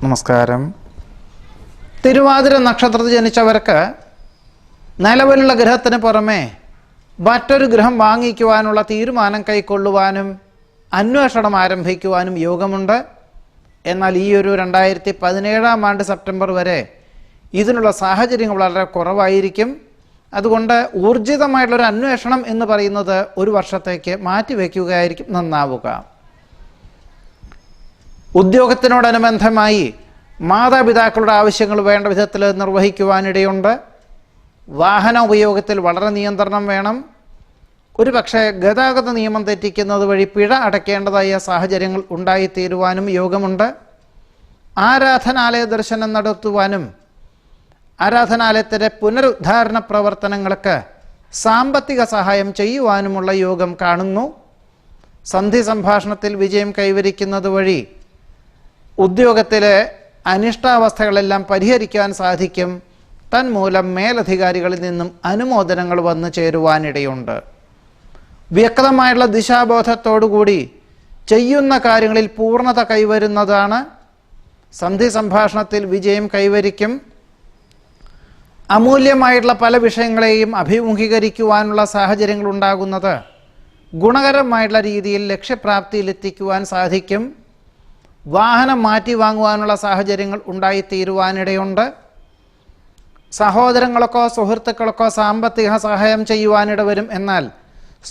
നമസ്കാരം. തിരുവാതിര നക്ഷത്രത്തിൽ ജനിച്ചവർക്ക് നിലവിലുള്ള ഗ്രഹത്തിന് പുറമെ മറ്റൊരു ഗ്രഹം വാങ്ങിക്കുവാനുള്ള തീരുമാനം കൈക്കൊള്ളുവാനും അന്വേഷണം ആരംഭിക്കുവാനും യോഗമുണ്ട്. എന്നാൽ ഈ ഒരു 2017 സെപ്റ്റംബർ വരെ ഇതിനുള്ള സാഹചര്യങ്ങൾ വളരെ കുറവായിരിക്കും. അതുകൊണ്ട് ഊർജിതമായിട്ടുള്ളൊരു അന്വേഷണം എന്ന് പറയുന്നത് ഒരു വർഷത്തേക്ക് മാറ്റിവെക്കുകയായിരിക്കും നന്നാവുക. ഉദ്യോഗത്തിനോടനുബന്ധമായി മാതാപിതാക്കളുടെ ആവശ്യങ്ങൾ വേണ്ട വിധത്തിൽ നിർവഹിക്കുവാനിടയുണ്ട്. വാഹന ഉപയോഗത്തിൽ വളരെ നിയന്ത്രണം വേണം. ഒരു പക്ഷേ ഗതാഗത നിയമം തെറ്റിക്കുന്നത് വഴി പിഴ അടയ്ക്കേണ്ടതായ സാഹചര്യങ്ങൾ ഉണ്ടായിത്തീരുവാനും യോഗമുണ്ട്. ആരാധനാലയ ദർശനം നടത്തുവാനും ആരാധനാലയത്തിൻ്റെ പുനരുദ്ധാരണ പ്രവർത്തനങ്ങൾക്ക് സാമ്പത്തിക സഹായം ചെയ്യുവാനുമുള്ള യോഗം കാണുന്നു. സന്ധി സംഭാഷണത്തിൽ വിജയം കൈവരിക്കുന്നത് വഴി ഉദ്യോഗത്തിലെ അനിഷ്ടാവസ്ഥകളെല്ലാം പരിഹരിക്കാൻ സാധിക്കും. തന്മൂലം മേലധികാരികളിൽ നിന്നും അനുമോദനങ്ങൾ വന്നു ചേരുവാനിടയുണ്ട്. വ്യക്തമായുള്ള ദിശാബോധത്തോടുകൂടി ചെയ്യുന്ന കാര്യങ്ങളിൽ പൂർണ്ണത കൈവരുന്നതാണ്. സന്ധി സംഭാഷണത്തിൽ വിജയം കൈവരിക്കും. അമൂല്യമായിട്ടുള്ള പല വിഷയങ്ങളെയും അഭിമുഖീകരിക്കുവാനുള്ള സാഹചര്യങ്ങൾ ഉണ്ടാകുന്നത് ഗുണകരമായിട്ടുള്ള രീതിയിൽ ലക്ഷ്യപ്രാപ്തിയിലെത്തിക്കുവാൻ സാധിക്കും. വാഹനം മാറ്റി വാങ്ങുവാനുള്ള സാഹചര്യങ്ങൾ ഉണ്ടായിത്തീരുവാനിടയുണ്ട്. സഹോദരങ്ങളൊക്കെ സുഹൃത്തുക്കളൊക്കെ സാമ്പത്തിക സഹായം ചെയ്യുവാനിട വരും. എന്നാൽ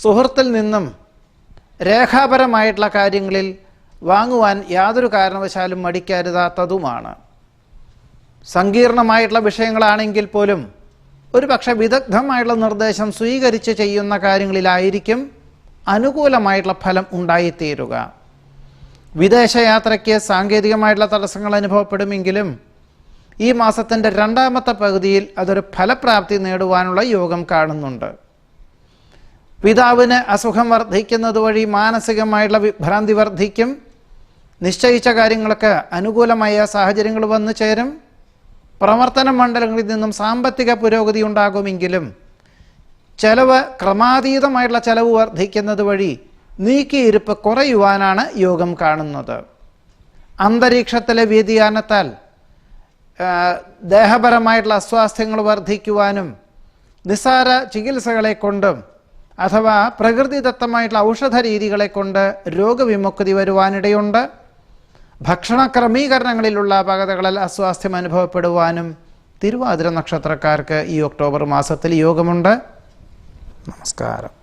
സുഹൃത്തിൽ നിന്നും രേഖാപരമായിട്ടുള്ള കാര്യങ്ങളിൽ വാങ്ങുവാൻ യാതൊരു കാരണവശാലും മടിക്കരുതാത്തതുമാണ്. സങ്കീർണമായിട്ടുള്ള വിഷയങ്ങളാണെങ്കിൽ പോലും ഒരു പക്ഷേ വിദഗ്ധമായിട്ടുള്ള നിർദ്ദേശം സ്വീകരിച്ച് ചെയ്യുന്ന കാര്യങ്ങളിലായിരിക്കും അനുകൂലമായിട്ടുള്ള ഫലം ഉണ്ടായിത്തീരുക. വിദേശയാത്രയ്ക്ക് സാങ്കേതികമായിട്ടുള്ള തടസ്സങ്ങൾ അനുഭവപ്പെടുമെങ്കിലും ഈ മാസത്തിൻ്റെ രണ്ടാമത്തെ പകുതിയിൽ അതൊരു ഫലപ്രാപ്തി നേടുവാനുള്ള യോഗം കാണുന്നുണ്ട്. പിതാവിന് അസുഖം വർദ്ധിക്കുന്നത് വഴി മാനസികമായിട്ടുള്ള വിഭ്രാന്തി വർദ്ധിക്കും. നിശ്ചയിച്ച കാര്യങ്ങൾക്ക് അനുകൂലമായ സാഹചര്യങ്ങൾ വന്നു ചേരും. പ്രവർത്തന മണ്ഡലങ്ങളിൽ നിന്നും സാമ്പത്തിക പുരോഗതി ഉണ്ടാകുമെങ്കിലും ചെലവ് ക്രമാതീതമായിട്ടുള്ള ചെലവ് വർദ്ധിക്കുന്നത് വഴി നീക്കിയിരുപ്പ് കുറയുവാനാണ് യോഗം കാണുന്നത്. അന്തരീക്ഷത്തിലെ വ്യതിയാനത്താൽ ദേഹപരമായിട്ടുള്ള അസ്വാസ്ഥ്യങ്ങൾ വർദ്ധിക്കുവാനും നിസ്സാര ചികിത്സകളെ കൊണ്ടും അഥവാ പ്രകൃതിദത്തമായിട്ടുള്ള ഔഷധ രീതികളെ കൊണ്ട് രോഗവിമുക്തി വരുവാനിടയുണ്ട്. ഭക്ഷണ ക്രമീകരണങ്ങളിലുള്ള അപകടങ്ങളിൽ അസ്വാസ്ഥ്യം അനുഭവപ്പെടുവാനും തിരുവാതിര നക്ഷത്രക്കാർക്ക് ഈ ഒക്ടോബർ മാസത്തിൽ യോഗമുണ്ട്. നമസ്കാരം.